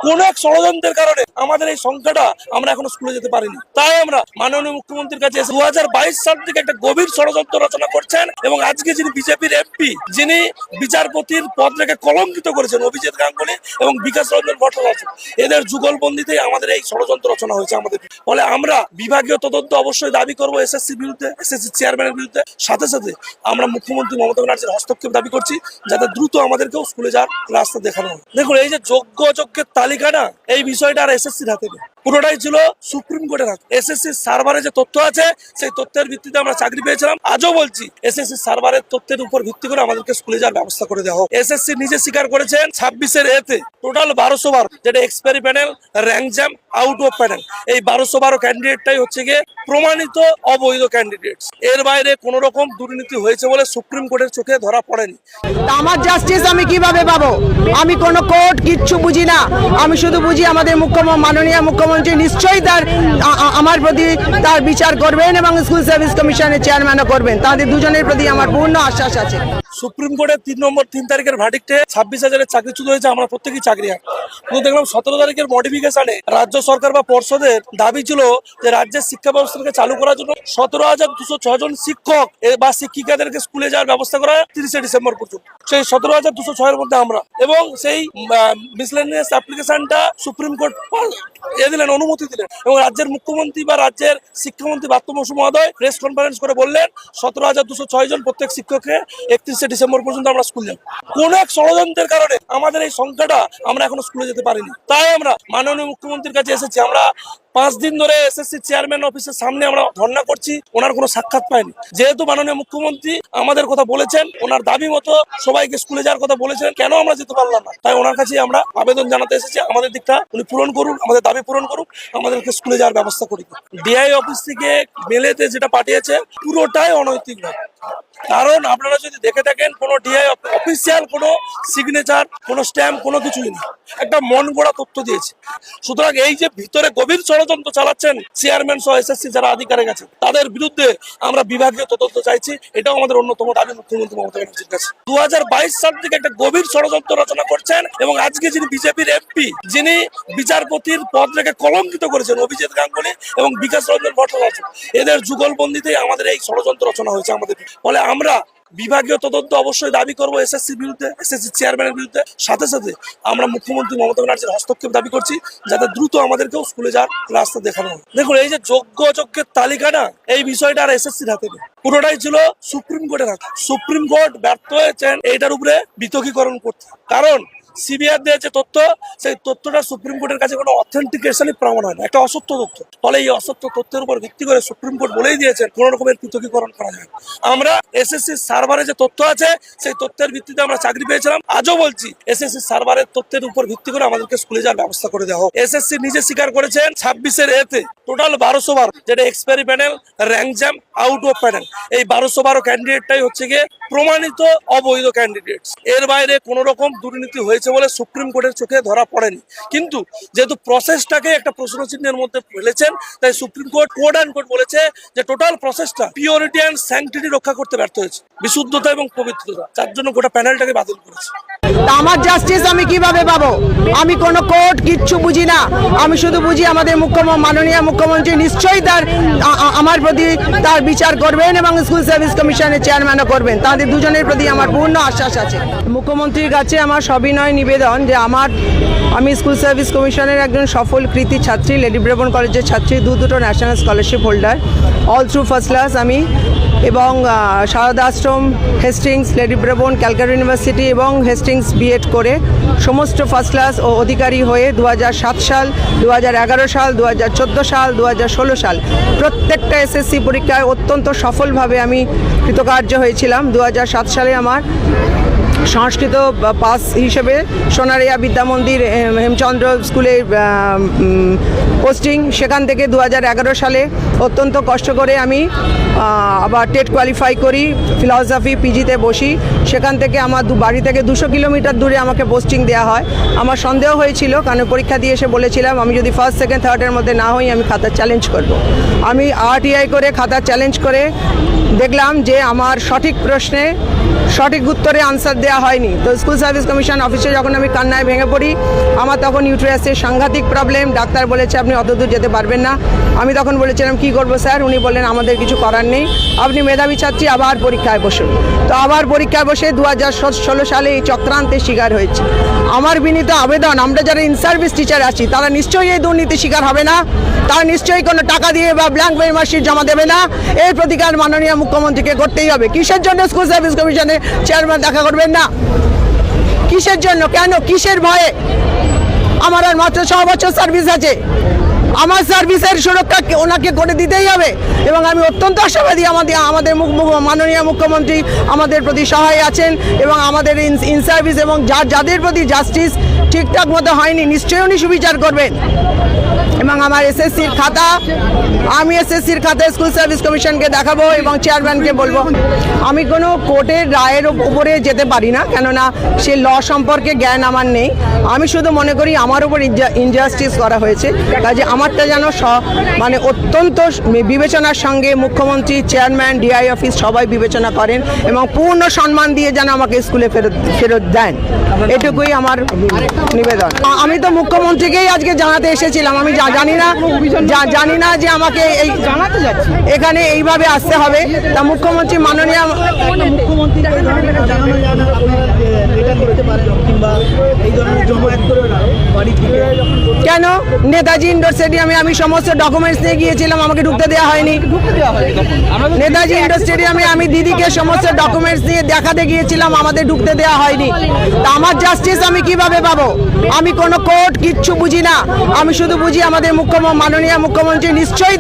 কোন এক ষড়যন্ত্রের কারণে আমাদের এই সংখ্যাটা আমরা এখনো স্কুলে যেতে পারিনি। তাই আমরা মাননীয় মুখ্যমন্ত্রীর কাছে 2022 সাল থেকে একটা গভীর ষড়যন্ত্র রচনা করছেন এবং আজকে যিনি বিজেপির এমপি, যিনি বিচারপতির পদ রেখে কলঙ্কিত করেছেন অভিজিৎ গাঙ্গুলি এবং বিকাশ রঞ্জন ভট্টাচার্য, এদের যুগলবন্দিতেই আমাদের এই ষড়যন্ত্র রচনা হয়েছে আমাদের। ফলে আমরা বিভাগীয় তদন্ত অবশ্যই দাবি করবো এসএসসি বিরুদ্ধে, এসএসসি চেয়ারম্যানের বিরুদ্ধে। সাথে সাথে আমরা মুখ্যমন্ত্রী মমতা ব্যানার্জির হস্তক্ষেপ দাবি করছি, যাতে দ্রুত আমাদেরকেও স্কুলে যাওয়ার রাস্তা দেখানো হয়। দেখুন, এই যে যোগ্য অযোগ্যের তালিকা না, এই বিষয়টা আর এসএসসির হাতে নেই, পুরোটাই ছিল সুপ্রিম কোর্টের হাতে। এসএসসির সার্ভারে যে তথ্য আছে, সেই তথ্যের ভিত্তিতে আমরা চাকরি পেয়েছিলাম। আজও বলছি, এসএসসি সার্ভারের তথ্যের উপর ভিত্তি করে আমাদেরকে স্কুলে যাওয়ার ব্যবস্থা করে দেওয়া হোক। এসএসসি নিজে স্বীকার করেছেন 26-এর এতে টোটাল 1200 বার, যেটা expiry panel, rank jam, out of panel, এই 1212 ক্যান্ডিডেটটাই হচ্ছে গিয়ে প্রমাণিত অবৈধ ক্যান্ডিডেট। এর বাইরে কোন রকম দুর্নীতি হয়েছে বলে সুপ্রিম কোর্টের চোখে ধরা পড়েনি। আমার জাস্টিস আমি কিভাবে পাবো? আমি কোনো কোর্ট কিচ্ছু বুঝি না। আমি শুধু বুঝি আমাদের মাননীয় মুখ্যমন্ত্রী নিশ্চয়ই আমার প্রতি তার বিচার করবেন এবং স্কুল সার্ভিস কমিশনের চেয়ারম্যানও করবেন। তাদের দুজনের প্রতি আমার পূর্ণ আশ্বাস আছে। সুপ্রিম কোর্টের 3 তারিখের ভার্ডিক্টে 26,000-এর চাকরিচ্যুত হয়েছে, আমরা প্রত্যেকেই চাকরি হার। কিন্তু দেখলাম 17 তারিখের মডিফিকেশনে রাজ্য সরকার বা পর্ষদের দাবি ছিল যে রাজ্যের শিক্ষা ব্যবস্থাকে চালু করার জন্য 17,206 জন শিক্ষক বা শিক্ষিকাদেরকে স্কুলে যাওয়ার ব্যবস্থা করা 30 ডিসেম্বর পর্যন্ত। সেই 17,206-এর মধ্যে আমরা, এবং সেই মিসলেনিয়াস অ্যাপ্লিকেশনটা সুপ্রিম কোর্ট দিলেন, অনুমতি দিলেন, এবং রাজ্যের মুখ্যমন্ত্রী বা রাজ্যের শিক্ষামন্ত্রী ব্রাত্য বসু মহোদয় প্রেস কনফারেন্স করে বললেন 17,206 জন প্রত্যেক শিক্ষককে 31 ডিসেম্বর পর্যন্ত আমরা স্কুল যাব। কোন এক ষড়যন্ত্রের কারণে আমাদের এই সংখ্যাটা আমরা এখনো স্কুলে যেতে পারিনি। তাই আমরা মাননীয় মুখ্যমন্ত্রীর কাছে এসেছি। আমরা 5 দিন ধরে এসএসসি চেয়ারম্যান অফিসের সামনে আমরা ধর্ণা করছি, ওনার কোনো সাক্ষাৎ পাইনি। যেহেতু মাননীয় মুখ্যমন্ত্রী আমাদের কথা বলেছেন, ওনার দাবি মতো সবাইকে স্কুলে যাওয়ার কথা বলেছেন, কেন আমরা যেতে পারলাম না? তাই ওনার কাছে আমরা আবেদন জানাতে এসেছি, আমাদের দিকটা উনি পূরণ করুন, আমাদের দাবি পূরণ করুন, আমাদেরকে স্কুলে যাওয়ার ব্যবস্থা করি। ডিআই অফিস থেকে মেলেতে যেটা পাঠিয়েছে পুরোটাই অনৈতিক ভাবে। কারণ আপনারা যদি দেখে থাকেন, কোনো ডিআই অফিসিয়াল কোনো সিগনেচার, কোনো স্ট্যাম্প, কোনো কিছুই না, একটা মন গড়া তথ্য দিয়েছে। সুতরাং এই যে ভিতরে গভীর ষড়যন্ত্র চালাচ্ছেন চেয়ারম্যান সহ এসএসসি যারা আধিকারিক আছে, তাদের বিরুদ্ধে আমরা বিভাগীয় তদন্ত চাইছি। এটাও আমাদের অন্যতম দাবি মুখ্যমন্ত্রী মমতা ব্যানার্জির কাছে। 2022 সাল থেকে একটা গভীর ষড়যন্ত্র রচনা করছেন এবং আজকে যিনি বিজেপির এমপি, যিনি বিচারপতির পদ রেখে কলঙ্কিত করেছেন অভিজিৎ গাঙ্গুলি এবং বিকাশ রঞ্জন ভট্টাচার্য, এদের যুগলবন্দিতেই আমাদের এই ষড়যন্ত্র রচনা হয়েছে আমাদের। ফলে আমরা বিভাগীয় তদন্ত অবশ্যই দাবি করবো এসএসসির বিরুদ্ধে, এসএসসি চেয়ারম্যানের বিরুদ্ধে। সাথে সাথে আমরা মুখ্যমন্ত্রী মমতা ব্যানার্জির হস্তক্ষেপ দাবি করছি, যাতে দ্রুত আমাদেরকেও স্কুলে যাওয়ার রাস্তা দেখানো হয়। দেখুন, এই যে যোগ্য অযোগ্যের তালিকা না, এই বিষয়টা আর এসএসসির হাতে নেই, পুরোটাই ছিল সুপ্রিম কোর্টের হাতে। সুপ্রিম কোর্ট ব্যর্থ হয়েছেন এইটার উপরে বিতর্কীকরণ করতে। কারণ সিবিআই দিয়ে যে তথ্য, সেই তথ্যটা সুপ্রিম কোর্টের কাছে কোনো অথেন্টিকেশনই প্রমাণ হয় না, একটা অসত্য তথ্য। ফলে এই অসত্য তথ্যের উপর ভিত্তি করে সুপ্রিম কোর্ট বলেই দিয়েছেন কোন রকমের পৃথকীকরণ করা যায়। আমরা এসএসসি সার্ভারে যে তথ্য আছে, সেই তথ্যের ভিত্তিতে আমরা চাকরি পেয়েছিলাম। আজও বলছি, এসএসসি সার্ভারের তথ্যের উপর ভিত্তি করে আমাদেরকে স্কুলে যাওয়ার ব্যবস্থা করে দেওয়া হোক। এসএসসি নিজে স্বীকার করেছেন 26-এর এতে টোটাল 1200 বার, যেটা expiry panel, rank jam, out of panel, এই 1212 ক্যান্ডিডেটটাই হচ্ছে গিয়ে প্রমাণিত অবৈধ ক্যান্ডিডেট। এর বাইরে কোন রকম দুর্নীতি হয়েছে বলে সুপ্রিম কোর্টের চোখে ধরা পড়েনি। কিন্তু যেহেতু প্রসেসটাকে একটা প্রশ্নচিহ্নের মধ্যে ফেলেছেন, তাই সুপ্রিম কোর্ট বলেছে যে টোটাল প্রসেসটা পিওরিটি অ্যান্ড স্যাংটিটি রক্ষা করতে ব্যর্থ হয়েছে, বিশুদ্ধতা এবং পবিত্রতা, যার জন্য গোটা প্যানেলটাকে বাতিল করেছে। আমার জাস্টিস আমি কিভাবে পাবো? আমি কোনো কোর্ট কিচ্ছু বুঝি না। আমি শুধু বুঝি আমাদের মাননীয় মুখ্যমন্ত্রী নিশ্চয়ই আমার প্রতি তার বিচার করবেন এবং স্কুল সার্ভিস কমিশনের চেয়ারম্যানও করবেন। তাদের দুজনের প্রতি আমার পূর্ণ আশ্বাস আছে। মুখ্যমন্ত্রীর কাছে আমার সবিনয় নিবেদন যে আমি স্কুল সার্ভিস কমিশনের একজন সফল কৃতি ছাত্রী, লেডি ব্রেবন কলেজের ছাত্রী, দুটো national scholarship holder, all through first class আমি, এবং Sarada Ashram, Hastings, lady Brabourne, Calcutta university এবং হেস্টিংস বিএড করে সমস্ত ফার্স্ট ক্লাস ও অধিকারী হয়ে 2007 সাল, 2011 সাল, 2014 সাল, 2016 সাল প্রত্যেকটা এসএসসি পরীক্ষায় অত্যন্ত সফলভাবে আমি কৃতকার্য হয়েছিলাম। 2007 সালে আমার সংস্কৃত পাস হিসেবে সোনারিয়া বিদ্যা মন্দির হেমচন্দ্র স্কুলে পোস্টিং। সেখান থেকে 2011 সালে অত্যন্ত কষ্ট করে আমি আবার টেট কোয়ালিফাই করি, ফিলসফি পিজিতে বসি। সেখান থেকে আমার বাড়ি থেকে 200 কিলোমিটার দূরে আমাকে পোস্টিং দেওয়া হয়। আমার সন্দেহ হয়েছিল, কারণ পরীক্ষা দিয়ে এসে বলেছিলাম আমি যদি ফার্স্ট, সেকেন্ড, থার্ডের মধ্যে না হই আমি খাতা চ্যালেঞ্জ করব। আমি আরটিআই করে খাতা চ্যালেঞ্জ করে দেখলাম যে আমার সঠিক প্রশ্নে সঠিক উত্তরে আনসার দেওয়া হয়নি। তো স্কুল সার্ভিস কমিশন অফিসে যখন আমি কান্নায় ভেঙে পড়ি, আমার তখন ইউটেরাসের সাংঘাতিক প্রবলেম, ডাক্তার বলেছে আপনি অত দূর যেতে পারবেন না। আমি তখন বলেছিলাম কি করবো স্যার? উনি বললেন আমাদের কিছু করার নেই, আপনি মেধাবী ছাত্রী আবার পরীক্ষায় বসুন। তো আবার পরীক্ষায় বসে 2016 সালে এই চক্রান্তের শিকার হয়েছে। আমার বিনীত আবেদন, আমরা যারা ইন সার্ভিস টিচার আছি তারা নিশ্চয়ই এই দুর্নীতির শিকার হবে না, তারা নিশ্চয়ই কোনো টাকা দিয়ে বা ব্ল্যাঙ্ক মেম্বারশিপ জমা দেবে না। এর প্রতিকার মাননীয় মুখ্যমন্ত্রীকে করতেই হবে। কিসের জন্য স্কুল সার্ভিস কমিশনে চেয়ারম্যান দেখা করবেন না? কিসের জন্য? কেন? কিসের ভয়ে? আমার আর মাত্র 6 বছর সার্ভিস আছে, আমার সার্ভিসের সুরক্ষা ওনাকে করে দিতেই হবে। এবং আমি অত্যন্ত আশাবাদী আমাদের মাননীয় মুখ্যমন্ত্রী আমাদের প্রতি সহায় আছেন এবং আমাদের ইন সার্ভিস এবং যাদের প্রতি জাস্টিস ঠিকঠাক মতো হয়নি নিশ্চয়ই উনি সুবিচার করবেন। এবং আমার এসএসসির খাতা, আমি এসএসসির খাতা স্কুল সার্ভিস কমিশনকে দেখাবো এবং চেয়ারম্যানকে বলবো। আমি কোনো কোর্টের রায়ের উপরে যেতে পারি না, কেননা সে ল সম্পর্কে জ্ঞান আমার নেই। আমি শুধু মনে করি আমার উপর ইনজাস্টিস করা হয়েছে, কাজে আমারটা যেন মানে অত্যন্ত বিবেচনার সঙ্গে মুখ্যমন্ত্রী, চেয়ারম্যান, ডিআই অফিস সবাই বিবেচনা করেন এবং পূর্ণ সম্মান দিয়ে যেন আমাকে স্কুলে ফেরত দেন, এটুকুই আমার নিবেদন। আমি তো মুখ্যমন্ত্রীকেই আজকে জানাতে এসেছিলাম, আমি জানি না যে আমাকে এই জানাতে যাচ্ছি এখানে এইভাবে আসতে হবে। তা মুখ্যমন্ত্রী মাননীয় কেন নেতাজি ইন্ডোর স্টেডিয়ামে আমি সমস্ত ডকুমেন্টস নিয়ে গিয়েছিলাম, আমাকে ঢুকতে দেওয়া হয়নি। নেতাজি ইন্ডোর স্টেডিয়ামে আমি দিদিকে সমস্ত ডকুমেন্টস নিয়ে দেখাতে গিয়েছিলাম, আমাদের ঢুকতে দেওয়া হয়নি। তা আমার জাস্টিস আমি কিভাবে পাবো? আমি কোনো কোর্ট কিচ্ছু বুঝি না, আমি শুধু বুঝি আমাদের মাননীয় মুখ্যমন্ত্রী নিশ্চয়ই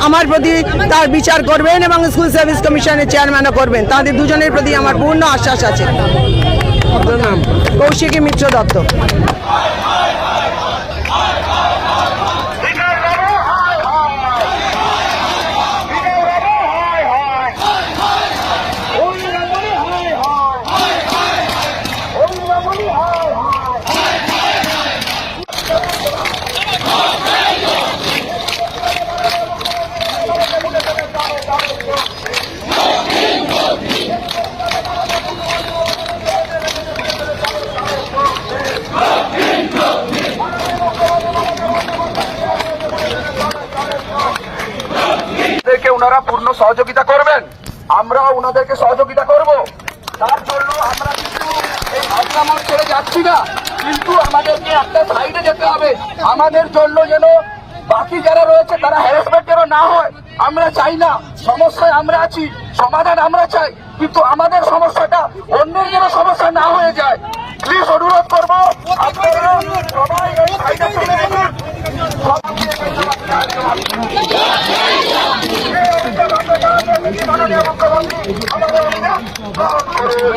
আমার প্রতি তার বিচার করবেন এবং স্কুল সার্ভিস কমিশনের চেয়ারম্যানও করবেন। তাদের দুজনের প্রতি আমার পূর্ণ আশ্বাস আছে। আপনার নাম? কৌশিকী মিত্র দত্ত। ওনারা পূর্ণ সহযোগিতা করবেন, আমরা ওনাদেরকে সহযোগিতা করব। তার জন্য আমরা কিন্তু এই আক্রমণ ছেড়ে যাচ্ছি না, কিন্তু আমাদেরকে একটা সাইডে যেতে হবে। আমাদের জন্য যেন বাকি যারা রয়েছে তারা হ্যারাসমেন্ট যেন না হয়, আমরা চাই না। সমস্যায় আমরা আছি, সমাধান আমরা চাই, কিন্তু আমাদের সমস্যাটা অন্যের যেন সমস্যা না হয়ে যায়। প্লিজ অনুরোধ করবো আপনারা সবাই এই সাইডে চলে যাবেন। মাননীয় মুখ্যমন্ত্রী আমাদের অভিযান গ্রহণ করুন।